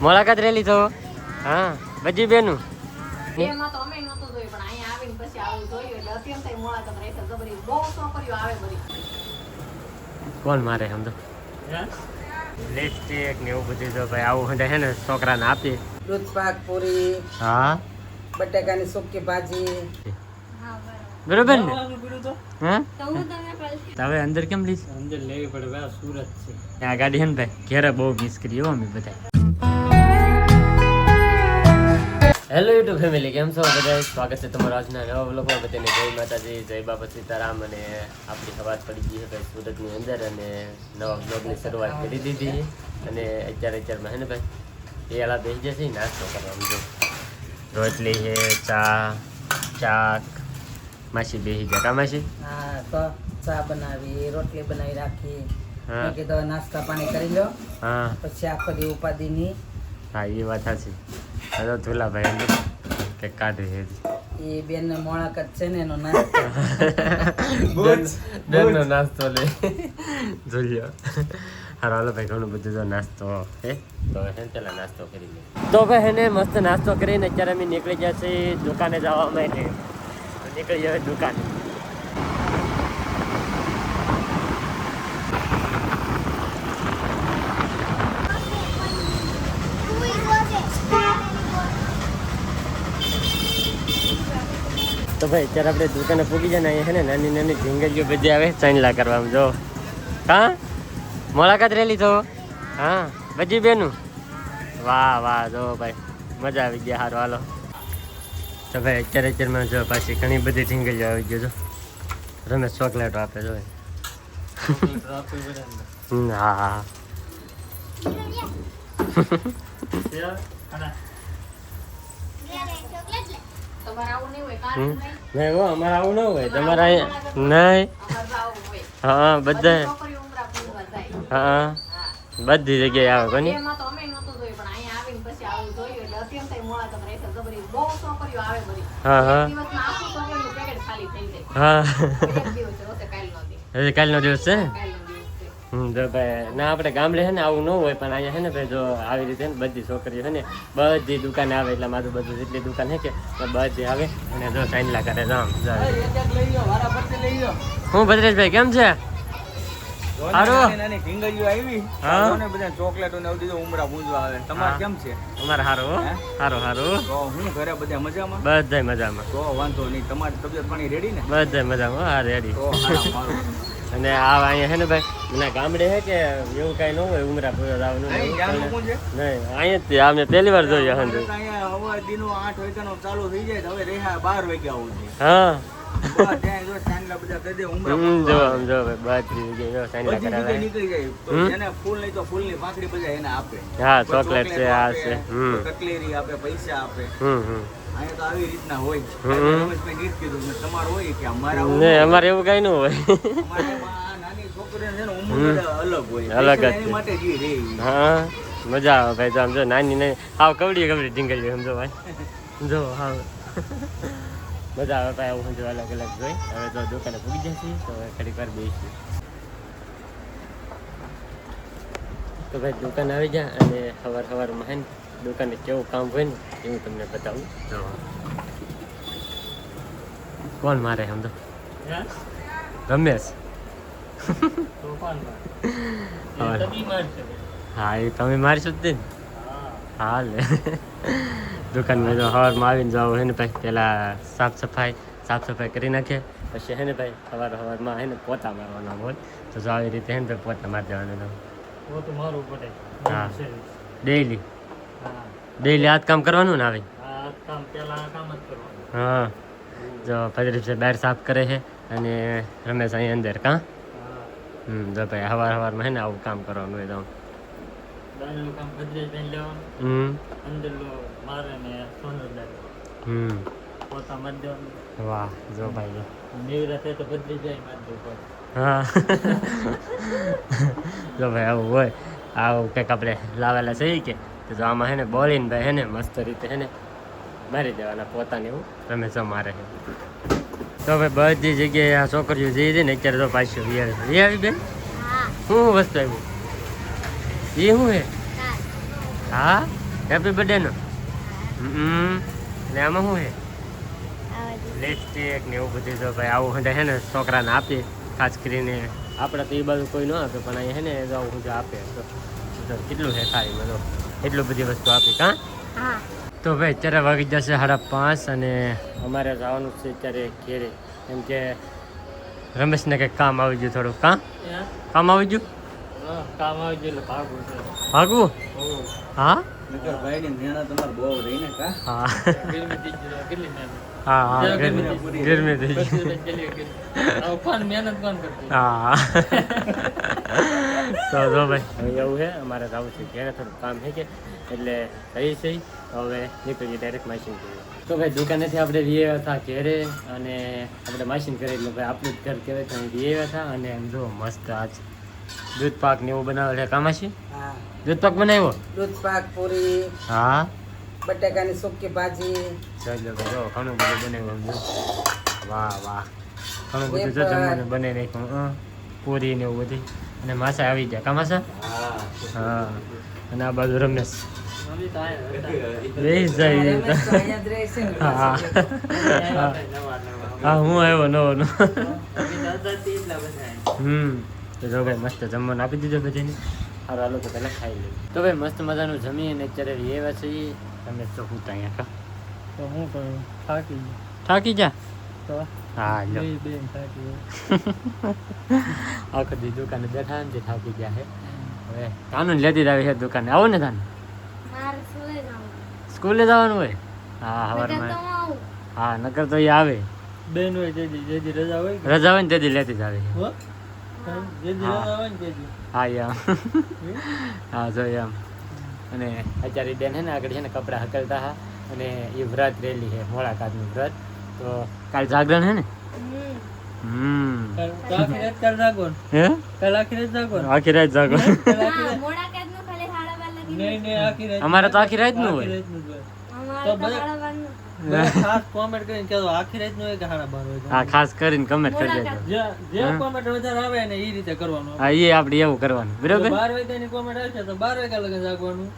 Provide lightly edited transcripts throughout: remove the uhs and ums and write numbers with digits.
મુલાકાત રેલી તો હા બધી બેનું એમાં તો અમે નહોતું જોયું પણ અહીંયા આવીને પછી આવું જોયું એટલે અત્યંત મુલાકાત રહે છે જબરી બહુ છોકરીઓ આવે બધી કોણ મારે સમજો લિપસ્ટિક ને એવું બધું જો ભાઈ આવું હે ને છોકરાને આપીએ દૂધ પાક પૂરી હા બટાકાની સુકી ભાજી બરોબર ને હા તો હું તમને પહેલથી તો હવે અંદર કેમ લઈશ અંદર લેવી પડે ભાઈ સુરત છે આ ગાડી હે ને ભાઈ ઘેરે બહુ મિસ કરી હો અમે બધા હેલો યુટ્યુબ ફેમિલી કેમ છો બધા સ્વાગત છે તમારું આજના નવા વ્લોગમાં બધાને જય માતાજી જય બાબા સીતારામ અને આપણી સવાર પડી ગઈ છે ભાઈ સુરતની અંદર અને નવા વ્લોગની શરૂઆત કરી દીધી અને અત્યારમાં હે ને ભાઈ એ આલા બેસી જશે નાસ્તો કરવાનું જો રોટલી છે ચાક માસી બેસી ગયા કા માસી હા તો ચા બનાવી રોટલી બનાવી રાખી હા. મેં કીધું નાસ્તા પાણી કરી લો હા પછી આખો દી ઉપાધિની હા એ વાત સાચી હવે ધુલાભાઈ કે કાઢી છે એ બેન ને મોળાકત છે ને એનો નાસ્તો બેનનો નાસ્તો લે જોઈયો હારો હાલો ભાઈ ઘણું બધું તો નાસ્તો હે તો હે પેલા નાસ્તો કરી લે તો ભાઈ હેને મસ્ત નાસ્તો કરીને અત્યારે અમે નીકળી ગયા છીએ દુકાને જવા માટે નીકળી જાય દુકાને તો ભાઈ અત્યારે આપણે દુકાને પૂગી જાય ને અહીંયા છે ને નાની નાની ઝીંગરીઓ બધી આવે ચાંદલા કરવામાં જો હા મુલાકાત રેલી તો હા બધી બેનું વાહ વાહ જો ભાઈ મજા આવી ગયા સારું હાલો તો ભાઈ અત્યારમાં જો પાછી ઘણી બધી ઝીંગરીઓ આવી ગયો જો રમેશ ચોકલેટો આપે જો હા હા તમારે આવું નહીં હોય કારણ નહીં હો અમારે આવું ન હોય તમારે અહીંયા નહીં અમારે આવું હોય હા બધા છોકરીઓ ઉમરા પૂરવા જાય હા બધી જગ્યાએ આવે કોની એમાં તો અમે નહોતું જોયું પણ અહીંયા આવીને પછી આવું જોયું એટલે અત્યંત મુલાકાત રહે છે જબરી બહુ છોકરીઓ આવે બધી હા હા એક દિવસમાં આખું છોકરીનું પેકેટ ખાલી થઈ જાય હા એક દિવસ છે કાલનો દી હજી કાલનો દિવસ છે ને કાલનો દિવસ છે જો ભાઈ ના આપણે ગામડે છે ને આવું ન હોય પણ અહીંયા છે ને ભાઈ જો આવી રીતે ને બધી છોકરીઓ છે ને બધી દુકાને આવે એટલે મારું બધું જેટલી દુકાન છે કે તો બધી આવે અને જો સાઈનલા કરે જામ હું ભદ્રેશભાઈ કેમ છે સારું હા ચોકલેટો ને બધું ઉમરા પૂંજવા આવે તમારે કેમ છે અમારે સારું સારું સારું તો હું ઘરે બધા મજામાં બધાય મજામાં તો વાંધો નહીં તમારી તબિયત પાણી રેડી ને બધાય મજામાં હા રેડી તો હારા મારું. અને આ અહીંયા છે ને ભાઈ ના ગામડે છે કે એવું કઈ ન હોય ઉમરા પૂરા જવાનું નહીં, ગામનું કોણ છે? નહીં અહીંયા જ અમે પહેલી વાર જોઈએ અમારે હંધુ તો અહીંયા હવા દીનો 8 વાગ્યાનો ચાલુ થઈ જાય તો હવે રેહા 12 વાગ્યા સુધી હા બસ ત્યાં જો ચાંદલા બધા કરી દે ઉમરા જો પૂંજવા આમ જો ભાઈ બધી જગ્યાએ જો સાઈનલા બધી જગ્યાએ કરાવે નીકળી જાય તો જેને ફૂલ નહીં તો ફૂલની પાંખડી બધા એને આપે હા કોઈ ચોકલેટ છે ચોકલેટો આ આપે, છે કોઈ કટલેરી આપે પૈસા આપે હમ અહીંયા તો આવી રીતના હોય છે. હમ. રમેશભાઈ ગીત કીધું મેં તમારે હોય કે અમારા ને અમારે એવું કઈ ન હોય અમારે એમાં આ નાની છોકરીઓને છે ને ઉંમર બધા અલગ હોય અલગ જ એની છે. માટે જ ઈ રહે ઈ. હા મજા આવે ભાઈ જો આમ જો નાની નાની હાવ કવડી ઢીંગળી સમજો ભાઈ જો હાવ મજા આવે ભાઈ આવું સમજો અલગ અલગ જોઈ હવે તો દુકાને પૂગી જશે તો હવે ઘડીક વાર બેસી તો ભાઈ દુકાન આવી ગયા અને સવારમાં હે ને દુકાને કેવું કામ હોય ને એવું તમને બતાવું જો કોણ મારે સમજો રમેશ હા એ તમે મારી જ ને હા લે દુકાનમાં જો સવારમાં આવીને જાવ હે ને ભાઈ પહેલાં સાફ સફાઈ કરી નાખે પછી હે ને ભાઈ સવારમાં હે ને પોતા મારવાના હોય તો જો આવી રીતે હે ને ભાઈ પોતા મારી દેવાના હા ડેઈલી આ જ કામ કરવાનું ને આવી હા જો ભદ્રેશભાઈ બહાર સાફ કરે છે અને રમેશ અહીં અંદર કાં જો ભાઈ સવારમાં હે ને આવું કામ કરવાનું હોય તો વાહ જો ભાઈ હા જો ભાઈ આવું હોય આવું કંઈક આપણે લાવેલા છે કે તો જો આમાં હે ને બોલીને ભાઈ હે ને મસ્ત રીતે હે ને મારી દેવાના પોતાને એવું રમેશ મારે છે તો ભાઈ બધી જગ્યાએ આ છોકરીઓ જઈ છે ને અત્યારે તો પાછું આવી બેન શું વસ્તુ આવ્યું એ શું હે હા હેપી બર્થડે નો ને આમાં શું છે લિપસ્ટિક ને એવું બધું તો ભાઈ આવું બધા છે ને છોકરાને આપે ખાસ કરીને આપણે તો એ બાજુ કોઈ ન આપે પણ અહીંયા છે ને આવું બધું આપે તો કેટલું છે થાળીમાં તો એટલું બધી વસ્તુ આપી કાં તો ભાઈ અત્યારે વાગી જશે 5:30 અને અમારે જવાનું છે અત્યારે ઘેરે કેમ કે રમેશને કંઈક કામ આવી ગયું થોડું કામ આવી ગયું કામ આવી ગયું એટલે ભાગવું હા ભાઈની મહેનત તમારે બહુ રહી ને કા હા કેટલી મહેનત હા હા ગરમી થઈ ગઈ મહેનત કોણ કરતી હા તો જો ભાઈ હવે એવું છે અમારે જવું છે ઘેરે થોડું કામ છે કે એટલે રહી છે હવે નીકળીએ ડાયરેક્ટ માસીન કરીએ તો ભાઈ દુકાનેથી આપણે વીએ હતા ઘેરે અને આપણે માસીન કરીએ એટલે ભાઈ આપણું જ ઘર કહેવાય તો વીએ હતા અને એમ જો મસ્ત આજ દૂધ પાક ને એવું બનાવેલ છે કામાશી હા દૂધ પાક બનાવ્યો દૂધ પાક પૂરી હા બટાકાની સૂકી ભાજી ચાલો ભાઈ જો ઘણું બધું બનાવ્યું આમ જો વાહ વાહ ઘણું બધું જો જમવાનું બનાવી નાખ્યું પૂરી ને એવું બધું અને માસા આવી ગયા કા માસા હા અને આ બાજુ રમેશ રહી જાય રમેશ તો અહીંયા જ રહે છે ને હા હા હું આવ્યો નવો તો જો ભાઈ મસ્ત જમવાનું આપી દીધું બધાને સારું હાલો તો પહેલાં ખાઈ લઈએ તો ભાઈ મસ્ત મજાનું જમી અને અત્યારે એવા છીએ તમે તો હું અહીંયા કા તો હું કરું થાકી જા તો હા લો બેન થાકી આખો દી દુકાને બેઠા ને થાકી ગયા છે હવે કાનૂન લેતી જ આવી છે દુકાને આવો ને તાને સ્કૂલે જવાનું હોય હા સવારમાં હા નકર તો એ આવે બેન હોય જેથી રજા હોય રજા હોય ને તેથી લેતી જ આવે હો જેથી હા. રજા હોય ને તેથી હા એમ હા જો એમ અને અત્યારે બેન છે ને આગળ છે ને કપડાં હકલતા હા અને એ વ્રત રેલી છે મોળાકાતનું વ્રત તો કાલ જાગરણ છે ને તો આખી રાત કાલ જાગો ને. હે કાલ આખી રાત જાગો ને. આખી રાત જાગરણ કાલ આખી રાત નહીં આખી રાત અમારે તો આખી રાત નું હોય આખી રાતનું જ હોય. તો બધા ખાસ કોમેન્ટ કરીને કહેજો આખી રાત નું હોય કે 12:30 વાગે હા ખાસ કરીને કમેન્ટ કરી દેજો જે કોમેન્ટ વધારે આવે ને એ રીતે કરવાનું હા એ આપણે એવું કરવાનું બરાબર 12 વાગ્યાની કોમેન્ટ આવશે તો 12 વાગ્યા લગન જાગવાનું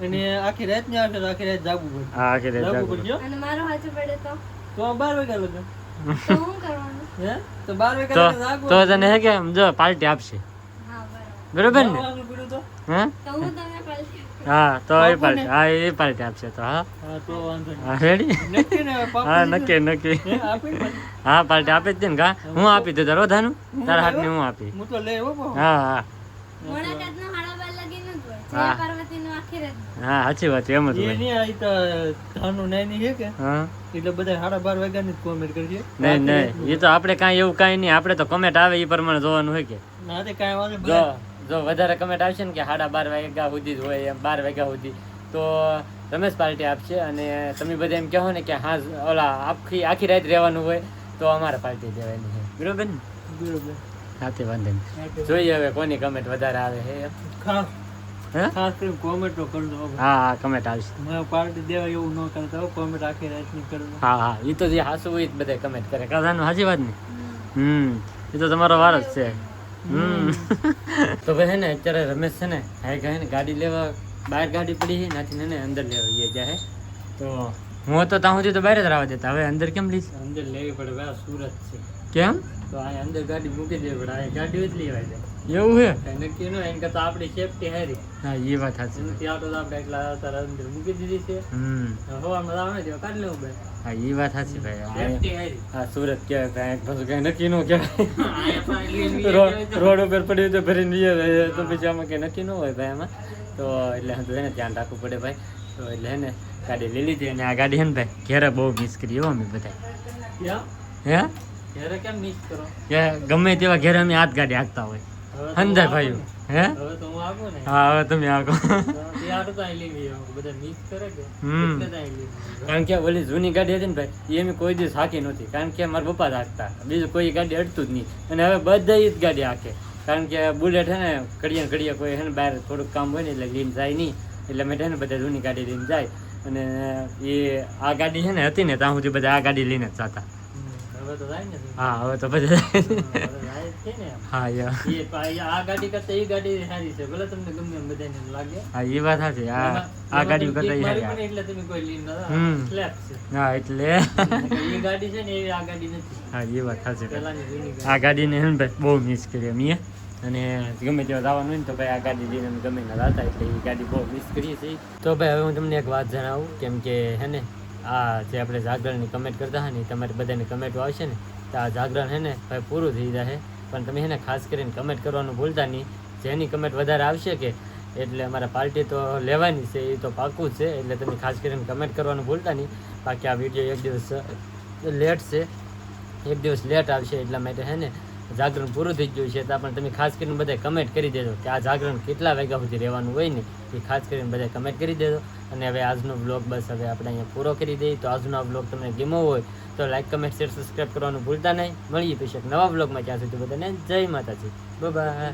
અને આખી રાત ની આવશે તો આખી રાત જાગવું પડે હા આખી રાત જાગવું જાગરણ પડશે હો. તો 12 વાગ્યા લગન હે તો 12 વાગ્યા લગન જાગવું તો તને હે કે આમ જો પાર્ટી આપશે બરોબર ને આવવાનું પડ્યું તો હે હા તો એ પાર્ટી હા એ પાર્ટી આપશે તો હા હા તો વાંધો નહીં હા રેડી નક્કી ને પાપા હા નક્કી નક્કી હે આપી ને પછી. હા પાર્ટી આપે જ છે ને કા હું આપી દઉં તારો ધાનું તારા હાથની હું આપી હું તો લે હો બહુ. હા હા હા સાચી વાત છે એમ જ એ હોય નહીં આ તો ધાનું નાની છે કે હા એટલે બધા 12:30 વાગ્યાની જ કોમેન્ટ કરશે નહીં નહીં એ તો આપણે કાંઈ એવું કાંઈ નહીં આપણે તો કમેન્ટ આવે એ પ્રમાણે જોવાનું હોય કે ના તે કાંઈ વાંધો નહીં. જો જો વધારે કમેન્ટ આવશે ને કે 12:30 વાગ્યા સુધી જ હોય એમ 12 વાગ્યા સુધી તો રમેશ પાર્ટી આપશે અને તમે બધા એમ કહો ને કે હા ઓલા આખી રાત રહેવાનું હોય તો અમારે પાર્ટી દેવાની છે બરોબર ને બરોબર સાથે વાંધો નહીં જોઈએ હવે કોની કમેન્ટ વધારે આવે છે એમ. ખાસ હે ખાસ કરીને કોમેન્ટ તો કરજો હો. હા હા કમેન્ટ આવશે મને પાર્ટી દેવા એવું ન કરતા હો કોમેન્ટ આખી રાત ની કરજો હા હા એ તો જે હાસુ હોય જ બધા કમેન્ટ કરે કાધાનું સાચી વાત ને એ તો તમારો વાર જ છે તો ભાઈ હે ને અત્યારે રમેશ છે ને હાઈ કહે ને ગાડી લેવા બહાર ગાડી પડી છે નાથી ને અંદર લેવા એ જાય તો હું તો ત્યાં સુધી તો બહાર જ રહેવા દેતા હવે અંદર કેમ લઈશ અંદર લેવી પડે ભાઈ આ સુરત છે કેમ તો આ અંદર ગાડી મૂકી દેવી પડે આ ગાડી જ લેવાય જાય એવું છે કઈ નક્કી ન એમ કરતા આપણી સેફટી હારી હા એ વાત સાચી એનાથી આટો તો આપણે એકલા તારા અંદર મૂકી દીધી છે હવામાં આવે છે કાઢી લેવું ભાઈ હા એ વાત સાચી ભાઈ સેફટી હારી હા સુરત કહેવાય કાંઈ પછી કઈ નક્કી ન કહેવાય રોડ ઉપર પડ્યું તો ભરીને લઈએ તો પછી આમાં કઈ નક્કી ન હોય ભાઈ આમાં તો એટલે તો એને ધ્યાન રાખવું પડે ભાઈ તો એટલે હે ને ગાડી લઈ લીધી અને આ ગાડી હે ને ભાઈ ઘેરે બહુ મિસ કરી હો અમે બધા હે ત્યારે કેમ મિસ કરો કે ગમે તેવા ઘેરે અમે હાથ ગાડી હાંકતા હોય સમજાય ભાઈ હે હવે તો હું આવું ને હા હવે તમે આગો ત્યારે તો અહીં લેવી બધા મિસ કરે કે એટલે તો અહીં લેવી કારણ કે ઓલી જૂની ગાડી હતી ને ભાઈ એ અમે કોઈ દિવસ હાંકી નહોતી કારણ કે મારા પપ્પા જ હાંકતા બીજું કોઈ ગાડી અડતું જ નહીં અને હવે બધા જ ગાડી હાંકે કારણ કે બુલેટ હે ને ઘડીએ કોઈ હે ને બહાર થોડુંક કામ હોય ને એટલે લઈને જાય નહીં એટલે મેં છે ને બધા જૂની ગાડી લઈને જાય અને એ આ ગાડી છે ને હતી ને ત્યાં સુધી બધા આ ગાડી લઈને જ જતા હવે તો જાય ને હા હવે તો પછી હવે જાય જ છે ને હા યાર આ ગાડી કરતા એ ગાડી સારી છે ભલે તમને ગમે એમ બધાને લાગે હા એ વાત સાચી આ ગાડી કરતા ઈ મારી સારી. પણ એટલે તમે કોઈ લીન હમ. સ્લેબ છે હા એટલે એ ગાડી છે ને એવી આ ગાડી નથી હા એ વાત સાચી. પેલાની જૂની ગાડી. આ ગાડીને હે ને ભાઈ બહુ મિસ કરી અમે અને ગમે ત્યાં જવાનું હોય ને તો ભાઈ આ ગાડી લઈને અમે ગમે ના હતા એટલે એ ગાડી બહુ મિસ કરીએ છીએ. તો ભાઈ હવે હું તમને એક વાત જણાવું કેમ કે હે ને આ જે આપણે જાગરણની કમેન્ટ કરતા હોય ને ઈ તમારી બધાની કમેન્ટો આવશે ને તો આ જાગરણ હે ને ભાઈ પૂરું થઈ જશે પણ તમે હે ને ખાસ કરીને કમેન્ટ કરવાનું ભૂલતા નહીં. જેની કમેન્ટ વધારે આવશે કે એટલે અમારા પાર્ટી તો લેવાની છે એ તો પાક્કું જ છે એટલે તમે ખાસ કરીને કમેન્ટ કરવાનું ભૂલતા નહીં. બાકી આ વિડીયો એક દિવસ લેટ છે એક દિવસ લેટ આવશે એટલા માટે હે ને જાગરણ પૂરું થઈ ગયું છે તો પણ તમે ખાસ કરીને બધા કમેન્ટ કરી દેજો કે આ જાગરણ કેટલા વાગ્યા સુધી રહેવાનું હોય ને એ ખાસ કરીને બધા કમેન્ટ કરી દેજો. અને હવે આજનો બ્લોગ બસ હવે આપણે અહીંયા પૂરો કરી દઈએ. તો આજનો બ્લોગ તમને ગમ્યો હોય તો લાઈક કમેન્ટ શેર સબસ્ક્રાઈબ કરવાનું ભૂલતા નહીં. મળીએ પછી એક નવા બ્લોગમાં. ત્યાં સુધી બધાને જય માતાજી. બાય.